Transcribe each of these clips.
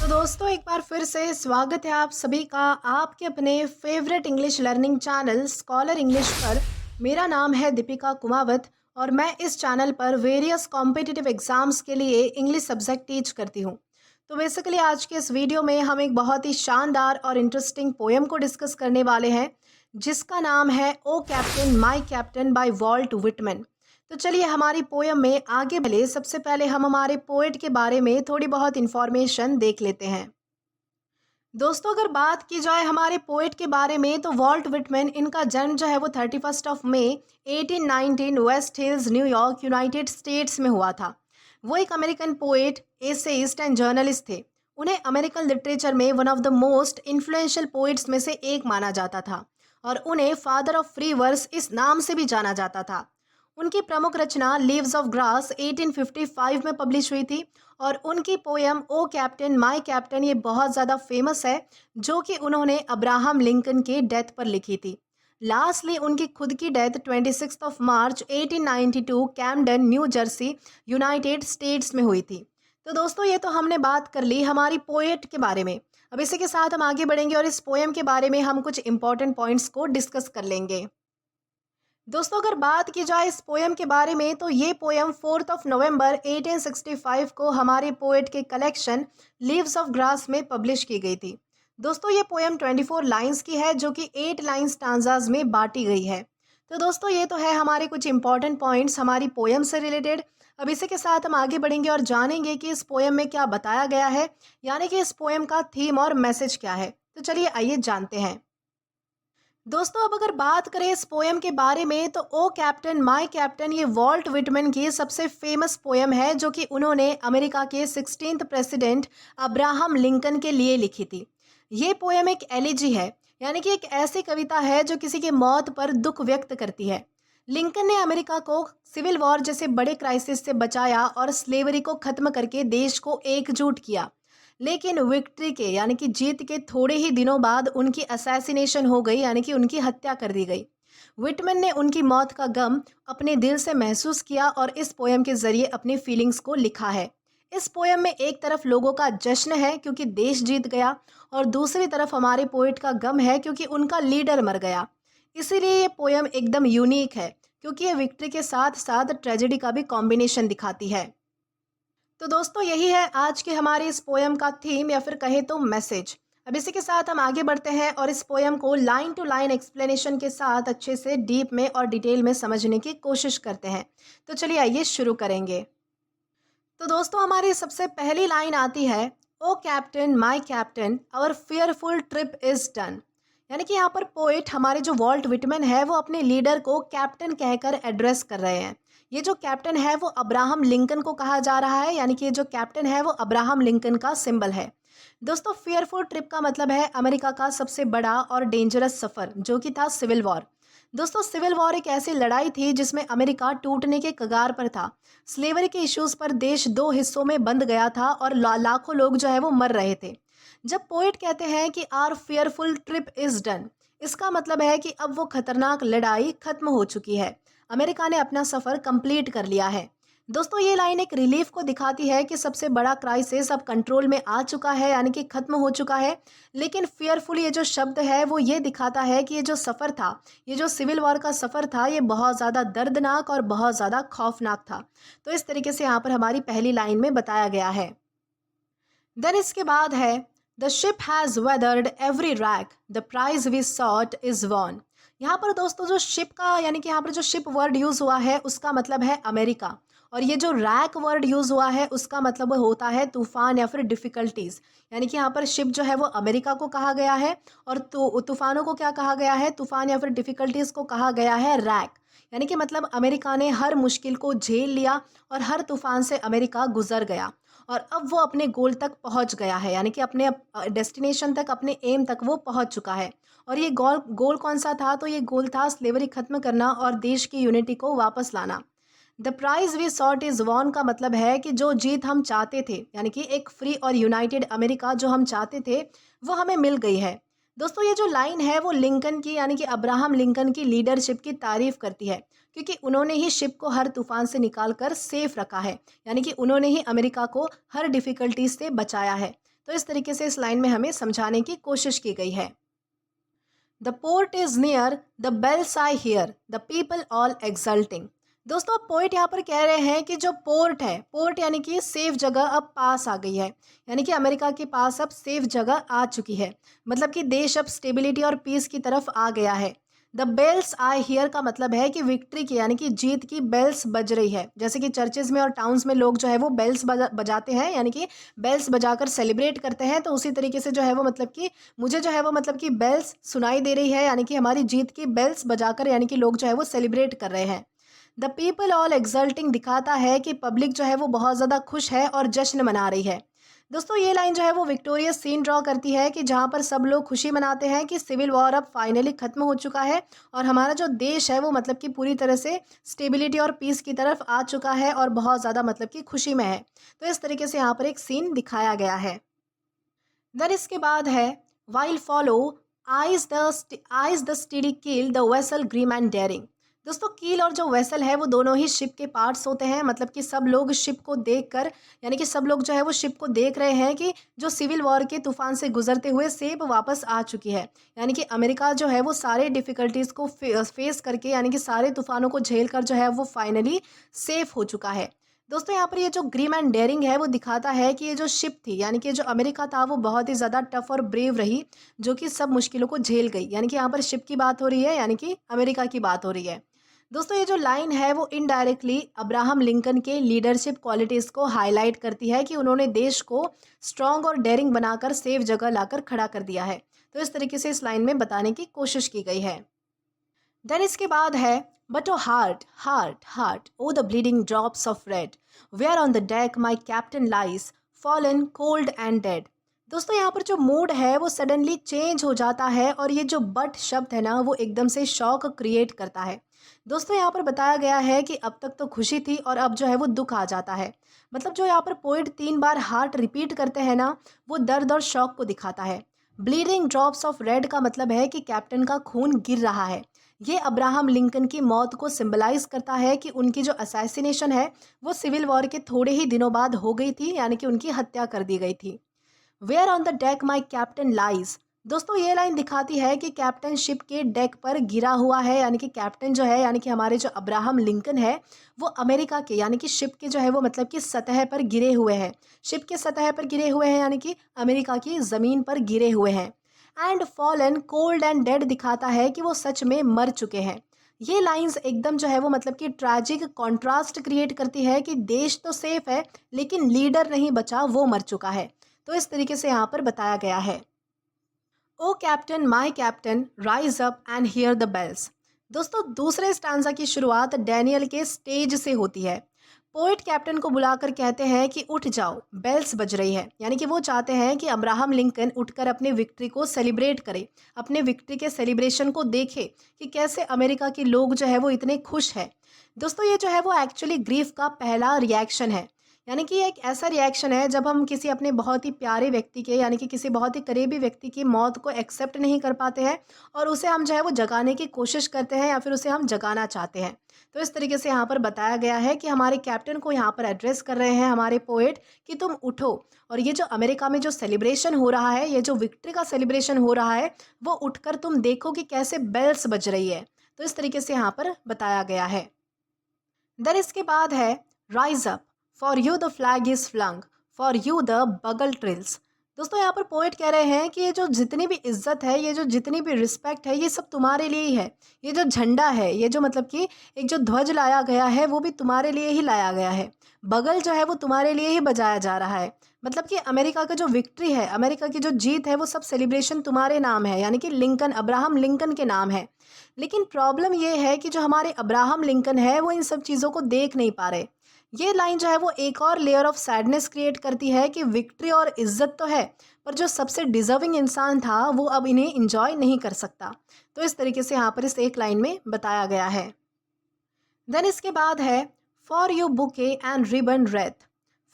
दोस्तों एक बार फिर से स्वागत है आप सभी का आपके अपने favourite English learning channel scholar English पर। मेरा नाम है दीपिका कुमावत और मैं इस चैनल पर वेरियस कॉम्पिटिटिव एग्जाम्स के लिए इंग्लिश सब्जेक्ट टीच करती हूँ। तो बेसिकली आज के इस वीडियो में हम एक बहुत ही शानदार और इंटरेस्टिंग पोएम को डिस्कस करने वाले हैं जिसका नाम है O captain my captain by Walt Whitman. तो चलिए हमारी पोयम में आगे बढ़े सबसे पहले हम हमारे पोएट के बारे में थोड़ी बहुत इन्फॉर्मेशन देख लेते हैं। दोस्तों अगर बात की जाए हमारे पोएट के बारे में तो वॉल्ट विटमैन इनका जन्म जो है वो 31 मई 1819 West Hills New York United States में हुआ था। वो एक American poet, essayist and journalist थे। उन्हें अमेरिकन लिटरेचर में one of the most influential poets में से एक माना जाता था और उन्हें फादर ऑफ फ्री वर्स इस नाम से भी जाना जाता था। उनकी प्रमुख रचना लीव्स ऑफ ग्रास 1855 में पब्लिश हुई थी और उनकी poem O captain my captain ये बहुत ज़्यादा फेमस है, जो कि उन्होंने अब्राहम लिंकन के डेथ पर लिखी थी। लास्टली उनकी खुद की डेथ 26 मार्च 1892 कैम्पडन न्यू जर्सी यूनाइटेड स्टेट्स में हुई थी। तो दोस्तों ये तो हमने बात कर ली हमारी पोएट के बारे में। अब इसी के साथ हम आगे बढ़ेंगे और इस पोएम के बारे में हम कुछ इंपॉर्टेंट पॉइंट्स को डिस्कस कर लेंगे। दोस्तों अगर बात की जाए इस पोएम के बारे में तो ये पोएम 4 नवंबर 1865 को हमारे पोएट के कलेक्शन लीव्स ऑफ ग्रास में पब्लिश की गई थी। दोस्तों ये पोएम 24 लाइंस की है जो कि 8 लाइंस स्टांजाज में बांटी गई है। तो दोस्तों ये तो है हमारे कुछ इंपॉर्टेंट पॉइंट्स हमारी पोएम से रिलेटेड। अब इसी के साथ हम आगे बढ़ेंगे और जानेंगे कि इस पोएम में क्या बताया गया है, यानी कि इस पोएम का थीम और मैसेज क्या है। तो चलिए आइए जानते हैं। दोस्तों अब अगर बात करें इस पोएम के बारे में तो ओ कैप्टन माय कैप्टन ये वॉल्ट विटमैन की सबसे फेमस पोएम है जो कि उन्होंने अमेरिका के 16th प्रेसिडेंट अब्राहम लिंकन के लिए लिखी थी। ये पोएम एक एलिजी है, यानी कि एक ऐसी कविता है जो किसी की मौत पर दुख व्यक्त करती है। लिंकन ने अमेरिका को सिविल वॉर जैसे बड़े क्राइसिस से बचाया और स्लेवरी को खत्म करके देश को एकजुट किया, लेकिन विक्ट्री के यानी कि जीत के थोड़े ही दिनों बाद उनकी असैसिनेशन हो गई, यानी कि उनकी हत्या कर दी गई। विटमैन ने उनकी मौत का गम अपने दिल से महसूस किया और इस पोएम के जरिए अपनी फीलिंग्स को लिखा है। इस पोएम में एक तरफ लोगों का जश्न है क्योंकि देश जीत गया और दूसरी तरफ हमारे पोएट का गम है क्योंकि उनका लीडर मर गया। इसीलिए ये पोएम एकदम यूनिक है क्योंकि ये विक्ट्री के साथ साथ ट्रेजेडी का भी कॉम्बिनेशन दिखाती है। तो दोस्तों यही है आज के हमारे इस पोएम का थीम या फिर कहे तो मैसेज। अब इसी के साथ हम आगे बढ़ते हैं और इस पोएम को लाइन टू लाइन एक्सप्लेनेशन के साथ अच्छे से डीप में और डिटेल में समझने की कोशिश करते हैं। तो चलिए आइए शुरू करेंगे। तो दोस्तों हमारी सबसे पहली लाइन आती है, O captain my captain our fearful trip is done. यानी कि यहाँ पर पोएट हमारे जो वॉल्ट विटमैन है वो अपने लीडर को कैप्टन कहकर एड्रेस कर रहे हैं। ये जो कैप्टन है वो अब्राहम लिंकन को कहा जा रहा है, यानी कि ये जो कैप्टन है वो अब्राहम लिंकन का सिंबल है। दोस्तों फियरफुल ट्रिप का मतलब है अमेरिका का सबसे बड़ा और डेंजरस सफ़र जो कि था सिविल वॉर। दोस्तों सिविल वॉर एक ऐसी लड़ाई थी जिसमें अमेरिका टूटने के कगार पर था। स्लेवरी के इश्यूज पर देश दो हिस्सों में बंद गया था और लाखों लोग जो है वो मर रहे थे। जब पोएट कहते हैं कि our fearful trip is done, इसका मतलब है कि अब वो खतरनाक लड़ाई खत्म हो चुकी है, अमेरिका ने अपना सफ़र कंप्लीट कर लिया है। दोस्तों ये लाइन एक रिलीफ को दिखाती है कि सबसे बड़ा क्राइसिस अब कंट्रोल में आ चुका है, यानी कि खत्म हो चुका है। लेकिन फियरफुल ये जो शब्द है वो ये दिखाता है कि ये जो सफ़र था, ये जो सिविल वॉर का सफ़र था, ये बहुत ज़्यादा दर्दनाक और बहुत ज़्यादा खौफनाक था। तो इस तरीके से यहाँ पर हमारी पहली लाइन में बताया गया है। देन इसके बाद है, the ship has weathered every rack, the prize we sought is won. यहाँ पर दोस्तों जो शिप का यानी कि यहाँ पर जो शिप वर्ड यूज़ हुआ है उसका मतलब है अमेरिका, और ये जो रैक वर्ड यूज़ हुआ है उसका मतलब होता है तूफ़ान या फिर डिफ़िकल्टीज़। यानी कि यहाँ पर शिप जो है वो अमेरिका को कहा गया है और तूफ़ानों को क्या कहा गया है, तूफ़ान या फिर डिफ़िकल्टीज़ को कहा गया है रैक। यानी कि मतलब अमेरिका ने हर मुश्किल को झेल लिया और हर तूफ़ान से अमेरिका गुजर गया और अब वो अपने गोल तक पहुंच गया है, यानी कि अपने डेस्टिनेशन तक, अपने एम तक वो पहुंच चुका है। और ये गोल गोल कौन सा था, तो ये गोल था स्लेवरी खत्म करना और देश की यूनिटी को वापस लाना। The prize we sought is won का मतलब है कि जो जीत हम चाहते थे, यानी कि एक फ्री और यूनाइटेड अमेरिका जो हम चाहते थे वो हमें मिल गई है। दोस्तों ये जो लाइन है वो लिंकन की यानी कि अब्राहम लिंकन की लीडरशिप की तारीफ करती है क्योंकि उन्होंने ही शिप को हर तूफान से निकाल कर सेफ रखा है, यानी कि उन्होंने ही अमेरिका को हर डिफ़िकल्टीज से बचाया है। तो इस तरीके से इस लाइन में हमें समझाने की कोशिश की गई है। The port is near the bells I hear the people all exulting. दोस्तों अब पोइट यहाँ पर कह रहे हैं कि जो पोर्ट है, पोर्ट यानी कि सेफ जगह अब पास आ गई है, यानी कि अमेरिका के पास अब सेफ जगह आ चुकी है। मतलब कि देश अब स्टेबिलिटी और पीस की तरफ आ गया है। द बेल्स आई हियर का मतलब है कि विक्ट्री की यानी कि जीत की बेल्स बज रही है। जैसे कि चर्चेज में और टाउन्स में लोग जो है वो बेल्स बजाते हैं, यानी कि बेल्स बजाकर सेलिब्रेट करते हैं। तो उसी तरीके से जो है वो मतलब कि मुझे जो है वो मतलब कि बेल्स सुनाई दे रही है, यानी कि हमारी जीत की बेल्स बजाकर यानी कि लोग जो है वो सेलिब्रेट कर रहे हैं। द पीपल ऑल एक्सल्टिंग दिखाता है कि पब्लिक जो है वो बहुत ज़्यादा खुश है और जश्न मना रही है। दोस्तों ये लाइन जो है वो विक्टोरियस सीन ड्रॉ करती है कि जहाँ पर सब लोग खुशी मनाते हैं कि सिविल वॉर अब फाइनली ख़त्म हो चुका है और हमारा जो देश है वो मतलब कि पूरी तरह से स्टेबिलिटी और पीस की तरफ आ चुका है और बहुत ज़्यादा मतलब कि खुशी में है। तो इस तरीके से यहाँ पर एक सीन दिखाया गया है। देन इसके बाद है while follow eyes the steady keel the vessel grim and daring. दोस्तों कील और जो वेसल है वो दोनों ही शिप के पार्ट्स होते हैं। मतलब कि सब लोग शिप को देखकर यानी कि सब लोग जो है वो शिप को देख रहे हैं कि जो सिविल वॉर के तूफान से गुजरते हुए सेब वापस आ चुकी है। यानी कि अमेरिका जो है वो सारे डिफ़िकल्टीज़ को फेस करके यानी कि सारे तूफानों को झेल कर जो है वो फाइनली सेफ हो चुका है। दोस्तों यहाँ पर ये जो ग्रीम एंड डेयरिंग है वो दिखाता है कि ये जो शिप थी यानी कि जो अमेरिका था वो बहुत ही ज़्यादा टफ और ब्रेव रही, जो कि सब मुश्किलों को झेल गई। यानी कि यहाँ पर शिप की बात हो रही है, यानी कि अमेरिका की बात हो रही है। दोस्तों ये जो लाइन है वो इनडायरेक्टली अब्राहम लिंकन के लीडरशिप क्वालिटीज़ को हाईलाइट करती है कि उन्होंने देश को स्ट्रॉन्ग और डेयरिंग बनाकर सेफ जगह लाकर खड़ा कर दिया है। तो इस तरीके से इस लाइन में बताने की कोशिश की गई है। देन इसके बाद है but O heart heart heart O the bleeding drops of red where on the deck my captain lies fallen cold and dead. दोस्तों यहाँ पर जो मूड है वो सडनली चेंज हो जाता है और ये जो बट शब्द है ना वो एकदम से शॉक क्रिएट करता है। दोस्तों यहाँ पर बताया गया है कि अब तक तो खुशी थी और अब जो है वो दुख आ जाता है। मतलब जो यहाँ पर पोइट 3 बार हार्ट रिपीट करते हैं ना वो दर्द और शॉक को दिखाता है। ब्लीडिंग ड्रॉप्स ऑफ रेड का मतलब है कि कैप्टन का खून गिर रहा है। ये अब्राहम लिंकन की मौत को सिंबलाइज करता है कि उनकी जो असैसिनेशन है वो सिविल वॉर के थोड़े ही दिनों बाद हो गई थी, यानी कि उनकी हत्या कर दी गई थी। Where on the deck my captain lies. दोस्तों ये लाइन दिखाती है कि कैप्टन शिप के डेक पर गिरा हुआ है, यानी कि कैप्टन जो है यानी कि हमारे जो अब्राहम लिंकन है वो अमेरिका के यानी कि शिप के जो है वो मतलब कि सतह पर गिरे हुए हैं। शिप के सतह पर गिरे हुए हैं यानी कि अमेरिका की ज़मीन पर गिरे हुए हैं। And fallen cold and dead दिखाता है कि वो सच में मर चुके हैं। ये लाइंस एकदम जो है वो मतलब कि ट्रैजिक कॉन्ट्रास्ट क्रिएट करती है कि देश तो सेफ है लेकिन लीडर नहीं बचा, वो मर चुका है। तो इस तरीके से यहाँ पर बताया गया है। O captain my captain rise up and hear the bells. दोस्तों दूसरे स्टांजा की शुरुआत डैनियल के स्टेज से होती है। पोइट कैप्टन को बुलाकर कहते हैं कि उठ जाओ, बेल्स बज रही है। यानी कि वो चाहते हैं कि अब्राहम लिंकन उठकर अपने विक्ट्री को सेलिब्रेट करे, अपने विक्ट्री के सेलिब्रेशन को देखे कि कैसे अमेरिका के लोग जो है वो इतने खुश है। दोस्तों ये जो है वो एक्चुअली ग्रीफ का पहला रिएक्शन है। यानी कि एक ऐसा रिएक्शन है जब हम किसी अपने बहुत ही प्यारे व्यक्ति के यानी कि किसी बहुत ही करीबी व्यक्ति की मौत को एक्सेप्ट नहीं कर पाते हैं और उसे हम जो है वो जगाने की कोशिश करते हैं या फिर उसे हम जगाना चाहते हैं। तो इस तरीके से यहाँ पर बताया गया है कि हमारे कैप्टन को यहाँ पर एड्रेस कर रहे हैं हमारे पोएट कि तुम उठो और ये जो अमेरिका में जो सेलिब्रेशन हो रहा है, ये जो विक्ट्री का सेलिब्रेशन हो रहा है, वो उठकर तुम देखो कि कैसे बेल्स बज रही है। तो इस तरीके से यहाँ पर बताया गया है। देन इसके बाद है rise up for you the flag is flung for you the bugle trills. दोस्तों यहाँ पर पोएट कह रहे हैं कि ये जो जितनी भी इज्जत है, ये जो जितनी भी रिस्पेक्ट है, ये सब तुम्हारे लिए ही है। ये जो झंडा है, ये जो मतलब कि एक जो ध्वज लाया गया है वो भी तुम्हारे लिए ही लाया गया है। बगल जो है वो तुम्हारे लिए ही बजाया जा रहा है। मतलब कि अमेरिका का जो विक्ट्री है, अमेरिका की जो जीत है, वो सब सेलिब्रेशन तुम्हारे नाम है, यानी कि लिंकन, अब्राहम लिंकन के नाम है। लेकिन प्रॉब्लम ये है कि जो हमारे अब्राहम लिंकन है वो इन सब चीज़ों को देख नहीं पा रहे। ये लाइन जो है वो एक और लेयर ऑफ सैडनेस क्रिएट करती है कि विक्ट्री और इज्जत तो है पर जो सबसे डिजर्विंग इंसान था वो अब इन्हें इंजॉय नहीं कर सकता। तो इस तरीके से यहाँ पर इस एक लाइन में बताया गया है। देन इसके बाद है for you bouquet and ribbon wreath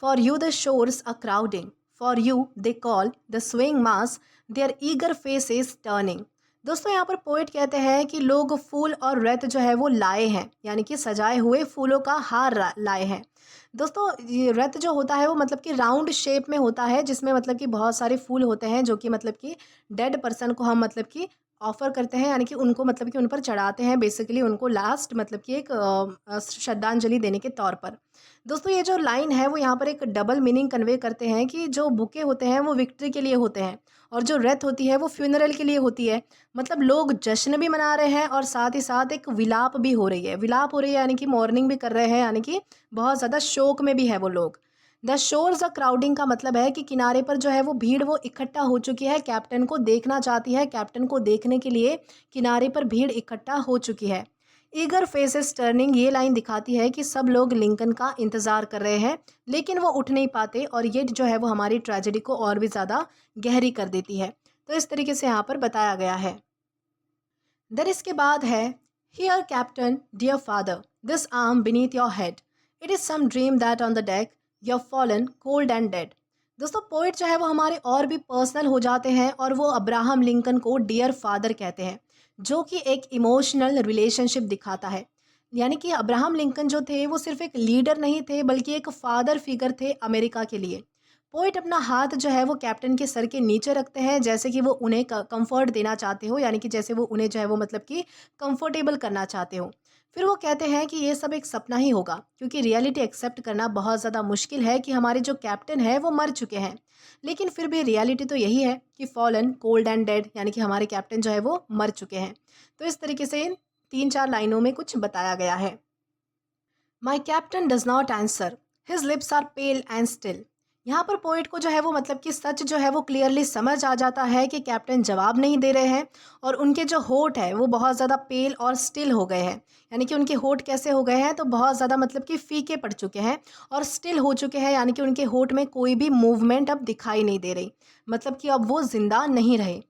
for you the shores a crowding for you they call the swing mass their eager faces turning. दोस्तों यहाँ पर पोइट कहते हैं कि लोग फूल और रत जो है वो लाए हैं, यानी कि सजाए हुए फूलों का हार लाए हैं। दोस्तों ये रत जो होता है वो मतलब कि राउंड शेप में होता है, जिसमें मतलब कि बहुत सारे फूल होते हैं जो कि मतलब कि डेड पर्सन को हम मतलब कि ऑफर करते हैं, यानी कि उनको मतलब कि उन पर चढ़ाते हैं, बेसिकली उनको लास्ट मतलब कि एक श्रद्धांजलि देने के तौर पर। दोस्तों ये जो लाइन है वो यहाँ पर एक डबल मीनिंग कन्वे करते हैं कि जो बुके होते हैं वो विक्ट्री के लिए होते हैं और जो रथ होती है वो फ्यूनरल के लिए होती है। मतलब लोग जश्न भी मना रहे हैं और साथ ही साथ एक विलाप भी हो रही है। विलाप हो रही है यानी कि मॉर्निंग भी कर रहे हैं, यानी कि बहुत ज़्यादा शोक में भी है वो लोग। द शोर्स अ क्राउडिंग का मतलब है कि किनारे पर जो है वो भीड़ वो इकट्ठा हो चुकी है, कैप्टन को देखना चाहती है, कैप्टन को देखने के लिए किनारे पर भीड़ इकट्ठा हो चुकी है। ईगर फेसेस टर्निंग ये लाइन दिखाती है कि सब लोग लिंकन का इंतज़ार कर रहे हैं, लेकिन वो उठ नहीं पाते और ये जो है वो हमारी ट्रेजेडी को और भी ज़्यादा गहरी कर देती है। तो इस तरीके से यहाँ पर बताया गया है। देन इसके बाद है, here captain dear father, this arm beneath your head, it is some dream that on the deck you fallen cold and dead. दोस्तों पोइट जो है वो हमारे और भी पर्सनल हो जाते हैं और वो अब्राहम लिंकन को डियर फादर कहते हैं, जो कि एक इमोशनल रिलेशनशिप दिखाता है। यानी कि अब्राहम लिंकन जो थे वो सिर्फ एक लीडर नहीं थे बल्कि एक फादर फिगर थे अमेरिका के लिए। पोइट अपना हाथ जो है वो कैप्टन के सर के नीचे रखते हैं, जैसे कि वो उन्हें कंफर्ट देना चाहते हो, यानी कि जैसे वो उन्हें जो है वो मतलब कि कंफर्टेबल करना चाहते हो। फिर वो कहते हैं कि ये सब एक सपना ही होगा, क्योंकि रियलिटी एक्सेप्ट करना बहुत ज़्यादा मुश्किल है कि हमारे जो कैप्टन है वो मर चुके हैं। लेकिन फिर भी रियलिटी तो यही है कि फॉलन कोल्ड एंड डेड, यानी कि हमारे कैप्टन जो है वो मर चुके हैं। तो इस तरीके से इन 3-4 लाइनों में कुछ बताया गया है। My captain does not answer, his lips are pale and still. यहाँ पर पोइट को जो है वो मतलब कि सच जो है वो क्लियरली समझ आ जाता है कि कैप्टन जवाब नहीं दे रहे हैं और उनके जो होठ है वो बहुत ज़्यादा पेल और स्टिल हो गए हैं। यानी कि उनके होठ कैसे हो गए हैं, तो बहुत ज़्यादा मतलब कि फीके पड़ चुके हैं और स्टिल हो चुके हैं, यानी कि उनके होठ में कोई भी मूवमेंट अब दिखाई नहीं दे रही, मतलब कि अब वो जिंदा नहीं रहे।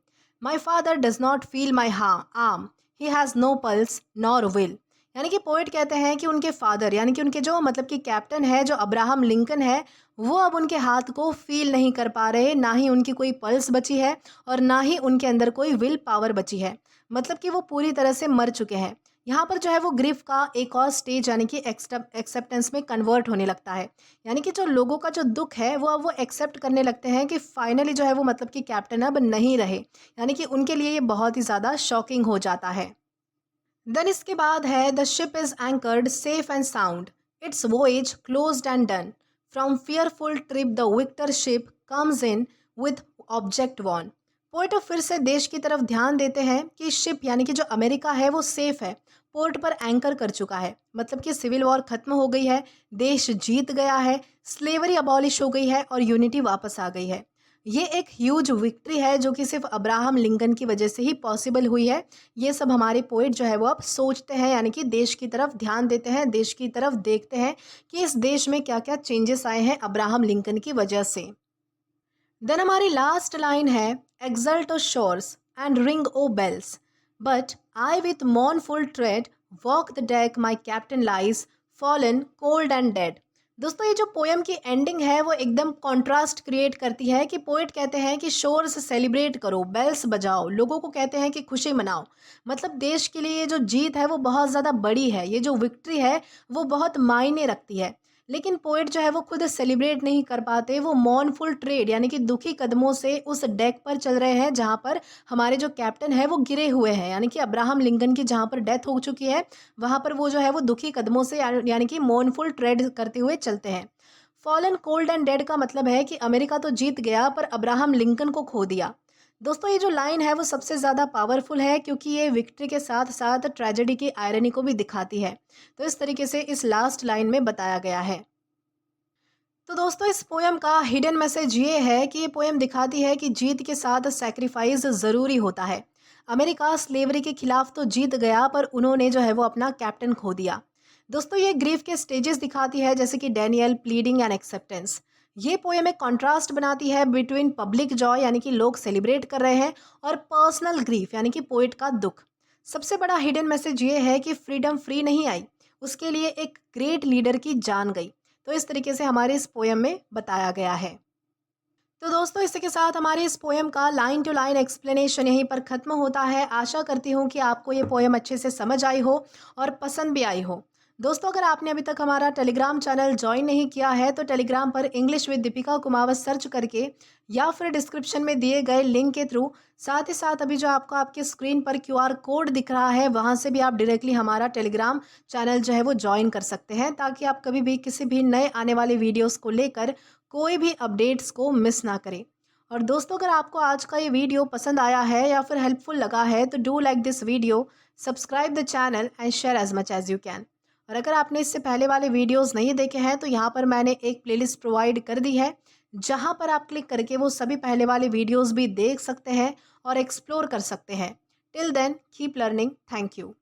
My father does not feel my arm, he has no pulse nor will. यानी कि पोइट कहते हैं कि उनके फादर यानी कि उनके जो मतलब कि कैप्टन है जो अब्राहम लिंकन है, वो अब उनके हाथ को फील नहीं कर पा रहे, ना ही उनकी कोई पल्स बची है और ना ही उनके अंदर कोई विल पावर बची है। मतलब कि वो पूरी तरह से मर चुके हैं। यहाँ पर जो है वो ग्रीफ का एक और स्टेज यानी कि एक्सेप्टेंस में कन्वर्ट होने लगता है। यानी कि जो लोगों का जो दुख है वो अब वो एक्सेप्ट करने लगते हैं कि फाइनली जो है वो मतलब कि कैप्टन अब नहीं रहे। यानी कि उनके लिए ये बहुत ही ज़्यादा शॉकिंग हो जाता है। देन इसके बाद है, the ship is anchored safe and sound, its voyage closed and done, from fearful trip the victor ship comes in with object won. Port फिर से देश की तरफ ध्यान देते हैं कि शिप यानी कि जो अमेरिका है वो सेफ है, पोर्ट पर एंकर कर चुका है, मतलब कि सिविल वॉर खत्म हो गई है, देश जीत गया है, स्लेवरी अबॉलिश हो गई है और यूनिटी वापस आ गई है। ये एक ह्यूज विक्ट्री है जो कि सिर्फ अब्राहम लिंकन की वजह से ही पॉसिबल हुई है। ये सब हमारे पोइट जो है वो अब सोचते हैं, यानी कि देश की तरफ ध्यान देते हैं, देश की तरफ देखते हैं कि इस देश में क्या क्या चेंजेस आए हैं अब्राहम लिंकन की वजह से। देन हमारी लास्ट लाइन है, exult O shores and ring O bells, but I with mournful tread walk the deck, my captain lies fallen cold and dead. दोस्तों ये जो पोएम की एंडिंग है वो एकदम कॉन्ट्रास्ट क्रिएट करती है कि पोएट कहते हैं कि शोर से सेलिब्रेट करो, बेल्स बजाओ, लोगों को कहते हैं कि खुशी मनाओ। मतलब देश के लिए ये जो जीत है वो बहुत ज़्यादा बड़ी है, ये जो विक्ट्री है वो बहुत मायने रखती है। लेकिन पोएट जो है वो खुद सेलिब्रेट नहीं कर पाते, वो मॉर्नफुल ट्रेड यानी कि दुखी कदमों से उस डेक पर चल रहे हैं जहाँ पर हमारे जो कैप्टन है वो गिरे हुए हैं, यानी कि अब्राहम लिंकन की जहाँ पर डेथ हो चुकी है वहाँ पर वो जो है वो दुखी कदमों से यानी कि मॉर्नफुल ट्रेड करते हुए चलते हैं। फॉलन कोल्ड एंड डेड का मतलब है कि अमेरिका तो जीत गया पर अब्राहम लिंकन को खो दिया। दोस्तों ये जो लाइन है वो सबसे ज़्यादा पावरफुल है क्योंकि ये विक्ट्री के साथ साथ ट्रेजेडी की आयरनी को भी दिखाती है। तो इस तरीके से इस लास्ट लाइन में बताया गया है। तो दोस्तों इस पोएम का हिडन मैसेज ये है कि ये पोएम दिखाती है कि जीत के साथ सैक्रिफाइस ज़रूरी होता है। अमेरिका स्लेवरी के खिलाफ तो जीत गया पर उन्होंने जो है वो अपना कैप्टन खो दिया। दोस्तों ये ग्रीफ के स्टेजेस दिखाती है, जैसे कि डैनियल, प्लीडिंग एंड एक्सेप्टेंस। ये पोएम एक कॉन्ट्रास्ट बनाती है बिटवीन पब्लिक जॉय यानी कि लोग सेलिब्रेट कर रहे हैं और पर्सनल ग्रीफ यानी कि पोइट का दुख। सबसे बड़ा हिडन मैसेज ये है कि फ्रीडम फ्री नहीं आई, उसके लिए एक ग्रेट लीडर की जान गई। तो इस तरीके से हमारे इस पोएम में बताया गया है। तो दोस्तों इसी के साथ हमारे इस पोएम का लाइन टू लाइन एक्सप्लेनेशन यहीं पर ख़त्म होता है। आशा करती हूँ कि आपको ये पोएम अच्छे से समझ आई हो और पसंद भी आई हो। दोस्तों अगर आपने अभी तक हमारा टेलीग्राम चैनल जॉइन नहीं किया है तो टेलीग्राम पर English with Deepika Kumawat search करके या फिर डिस्क्रिप्शन में दिए गए लिंक के थ्रू, साथ ही साथ अभी जो आपको आपके स्क्रीन पर QR कोड दिख रहा है वहाँ से भी आप डायरेक्टली हमारा टेलीग्राम चैनल जो है वो ज्वाइन कर सकते हैं, ताकि आप कभी भी किसी भी नए आने वाले वीडियोज़ को लेकर कोई भी अपडेट्स को मिस ना करें। और दोस्तों अगर आपको आज का ये वीडियो पसंद आया है या फिर हेल्पफुल लगा है तो do like this video, subscribe the channel and share as much as you can. और अगर आपने इससे पहले वाले वीडियोस नहीं देखे हैं तो यहाँ पर मैंने एक प्लेलिस्ट प्रोवाइड कर दी है, जहाँ पर आप क्लिक करके वो सभी पहले वाले वीडियोस भी देख सकते हैं और एक्सप्लोर कर सकते हैं। Till then keep learning. Thank you.